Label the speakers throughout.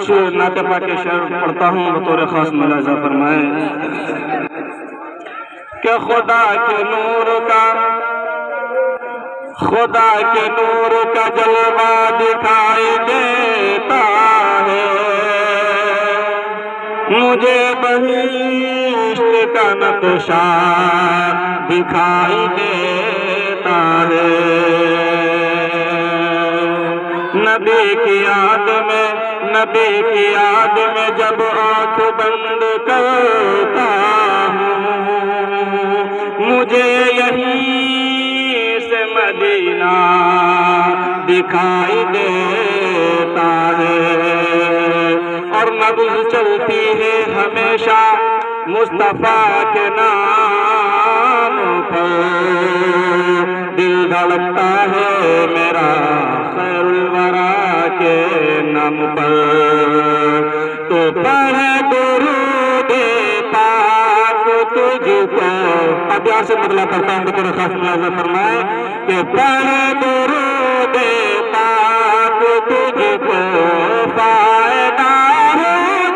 Speaker 1: कुछ नाते पाके शेर पढ़ता हूँ, बतौर खास मुलाजा फरमाए कि खुदा के नूर का जलवा दिखाई देता है, मुझे बहिश्त का नक्शा दिखाई देता है। नबी की याद में जब आँख बंद करता हूँ, मुझे यहीं से मदीना दिखाई देता है। और नब्ज़ चलती है हमेशा मुस्तफा के नाम पर, दिल धड़कता है मेरा खैरुल वरा के नाम पर। तो पढ़े दुरूद पाक तुझको, अब यहाँ से बदला करता हूँ तो खास मुलाज़ा फरमाए कि पढ़े दुरूद पाक तुझको फायदा हो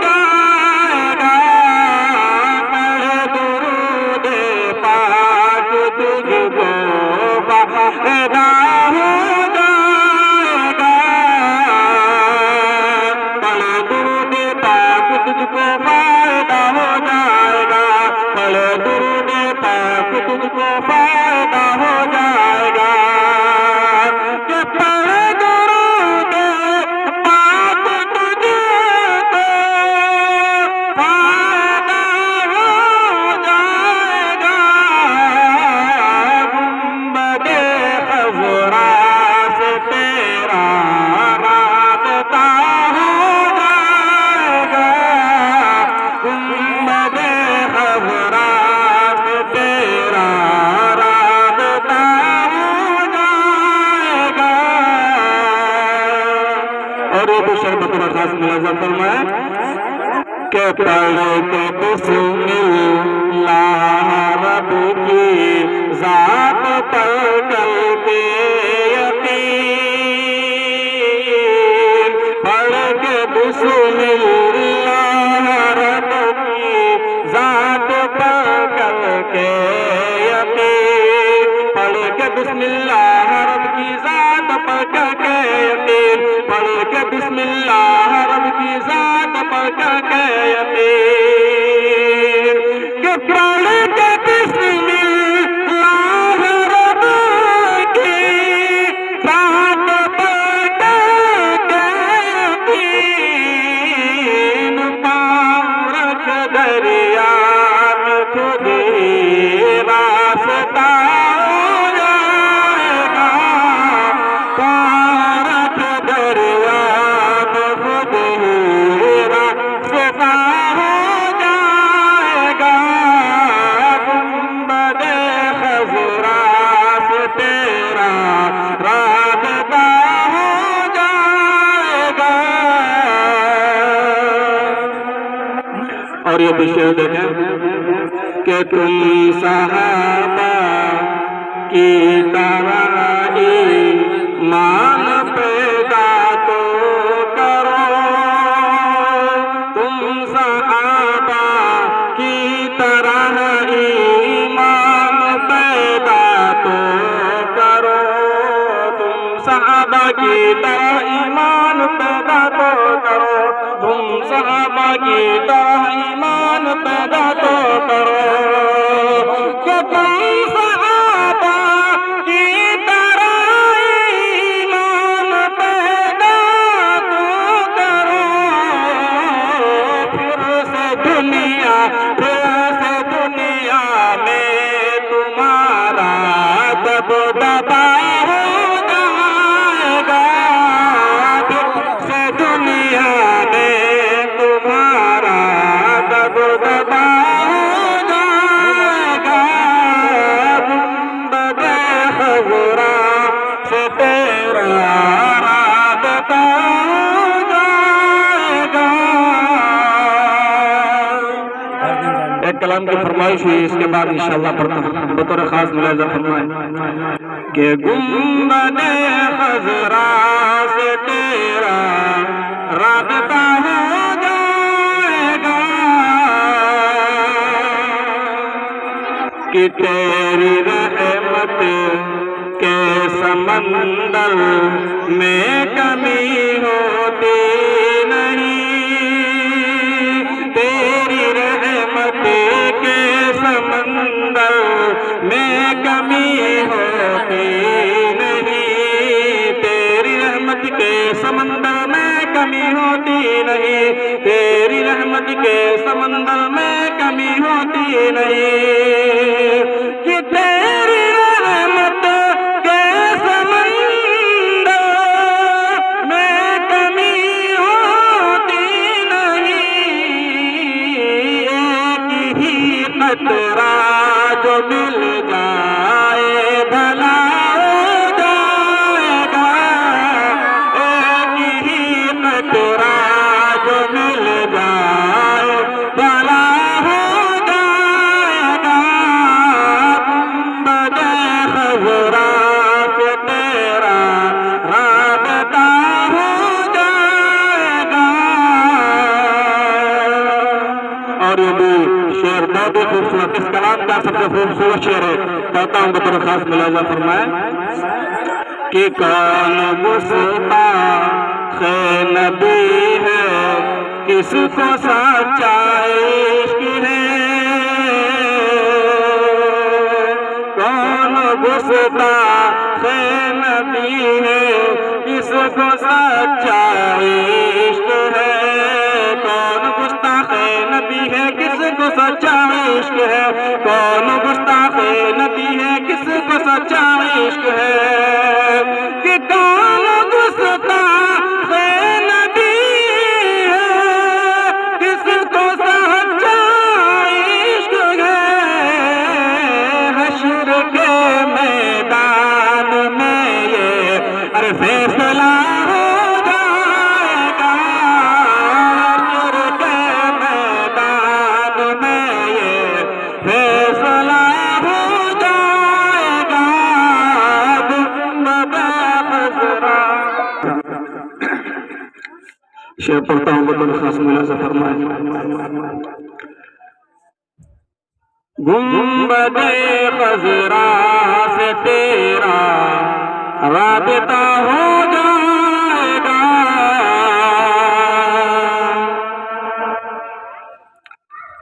Speaker 1: जाएगा, पढ़े दुरूद पाक तुझको फायदा हो जाएगा, पढ़े दुरूद पाक तुझको फायदा हो जाएगा, पढ़े दुरूद पाक तुझको फायदा हो जाएगा। कि पढ़े दुरूद पाक तुझको फायदा हो जाएगा, गुंबदे खज़रा से तेरा राबता हो जाएगा, गुंबदे खज़रा से तेरा राबता हो जाएगा। और ये तो शरबत का खास मुलाज़ा फरमाए के पढ़े के बिस्मिल्लाह रब की ज़ात पर कल के यकीन, पढ़ के बिस्मिल्लाह रब की ज़ात पर कल के यकीन, पढ़ के बिस्मिल्लाह रब की ज़ात पर कल के यकीन, पढ़ के बिस्मिल्लाह रब की ज़ात पर कल के यकीन। कि पढ़ के बिस्मिल्लाह रब की ज़ात पर कल के यकीन, पाँव रख दरिया में खुद ही रास्ता हो जाएगा, पाँव रख दरिया में खुद ही रास्ता हो जाएगा, गुंबदे खज़रा से तेरा राबता हो जाएगा। और ये विषय देखें कि तुम सहाबा की तरह ईमान पैदा तो करो, तुम सहाबा की तरह ईमान पैदा तो करो, तुम सहाबा की तरह ईमान पैदा तो करो, तुम सहाबा की तरह ईमान पैदा तो करो। कि तुम सहाबा की तरह ईमान पैदा तो करो, फिर से दुनिया में तुम्हारा दबदबा हो जाएगा, फिर से दुनिया में तुम्हारा दबदबा हो जाएगा, गुंबदे खज़रा से तेरा राबता हो जाएगा। एक कलाम की फरमाइश हुई, इसके बाद इंशाअल्लाह पढ़ता हूँ। बतौर खास मुलाहिजा फरमाए कि गुंबदे खज़रा से तेरा राबता हो जाएगा कि तेरी रहमत के समंदर में कमी होती नहीं, तेरी रहमत के समंदर में कमी होती नहीं, तेरी रहमत के समंदर में कमी होती नहीं, तेरी रहमत के समंदर में कमी होती नहीं, कि तेरी रहमत के समंदर में कमी होती नहीं, एक ही कतरा जो मिल जाए भला हो जाएगा, एक ही कतरा जो मिल जाए भला हो जाएगा, गुंबदे खज़रा से तेरा राबता हो जाएगा। और ये भी शेर बहुत ही खूबसूरत, इस कलाम का सबसे खूबसूरत शेर है, कहता हूँ बतौर खास मुलाहिजा फरमाए कि कौन गुस्ताख़ नबी है, किसको सच्चा इश्क है, कौन गुस्ताख़ नबी है, किसको सच्चा इश्क है, कौन गुस्ताख़ नबी है, किसको सच्चा इश्क है, कौन गुस्ताख़ नबी है, किसको सच्चा इश्क है, कि कौन गुस्ताख़ नबी है, किसको सच्चा इश्क है, हश्र के मैदान में ये अरे फैसला हो जाएगा, हश्र के मैदान में ये फैसला हो जाएगा, गुंबदे खज़रा। शेर पढ़ता हूँ बतौर खास मुलाहिजा फरमाए, गुंबदे खज़रा से तेरा राबता हो जाएगा,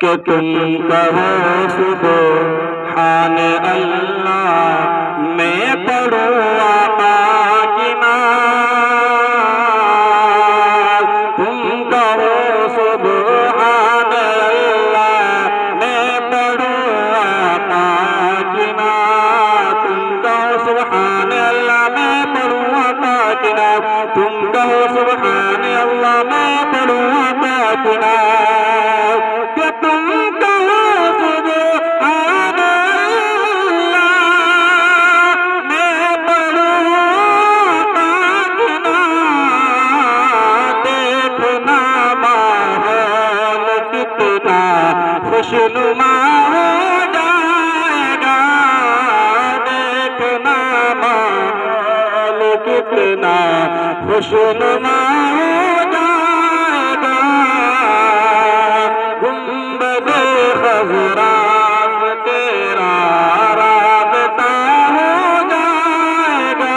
Speaker 1: कि तुम कहो सुब्हान अल्लाह, मैं पढ़ूँ आका की नाज़, तुम कहो सुब्हान अल्लाह, मैं पढ़ूँ आका की नाज़, तुम कहो सुब्हान अल्लाह, मैं पढ़ूँ आका की नाज़, तुम कहो सुब्हान अल्लाह, मैं पढ़ूँ आका की नाज़, कि तुम कहो सुब्हान अल्लाह, मैं पढ़ूँ आका की नाज़, देखना माहौल कितना खुशनुमा हो जाएगा, देखना माहौल कितना खुशनुमा हो जाएगा, गुंबदे खज़रा से तेरा राबता हो जाएगा।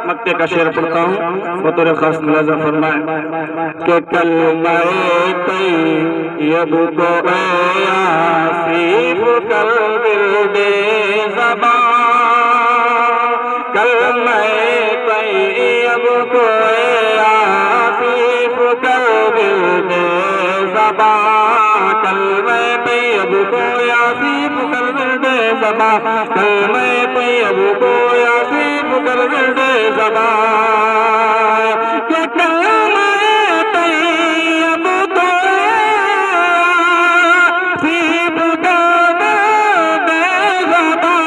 Speaker 1: मक्के का शेर पढ़ता हूँ बतौर खास मुलाहिजा फरमाए कि कलमा तैयब को आसिफ कल बिल्दे ज़बान, कलमा तैयब को आसिफ कल बिल्दे ज़बान, कलमा तैयब को आसिफ कल बिल्दे ज़बान, कलमा तैयब को आसिफ कल बिल्दे ज़बान, कि कलमा तैयब को आसिफ कल बिल्दे ज़बान,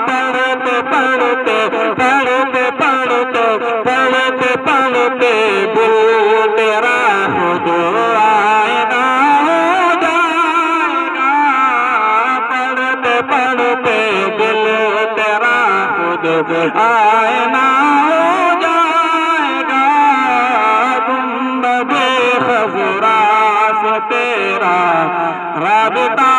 Speaker 1: पढ़ते पढ़ते पढ़ते पढ़ते पढ़ते पढ़ते दिल तेरा खुद आए खुद आईना हो जाएगा, गुंबदे खज़रा से तेरा राबिता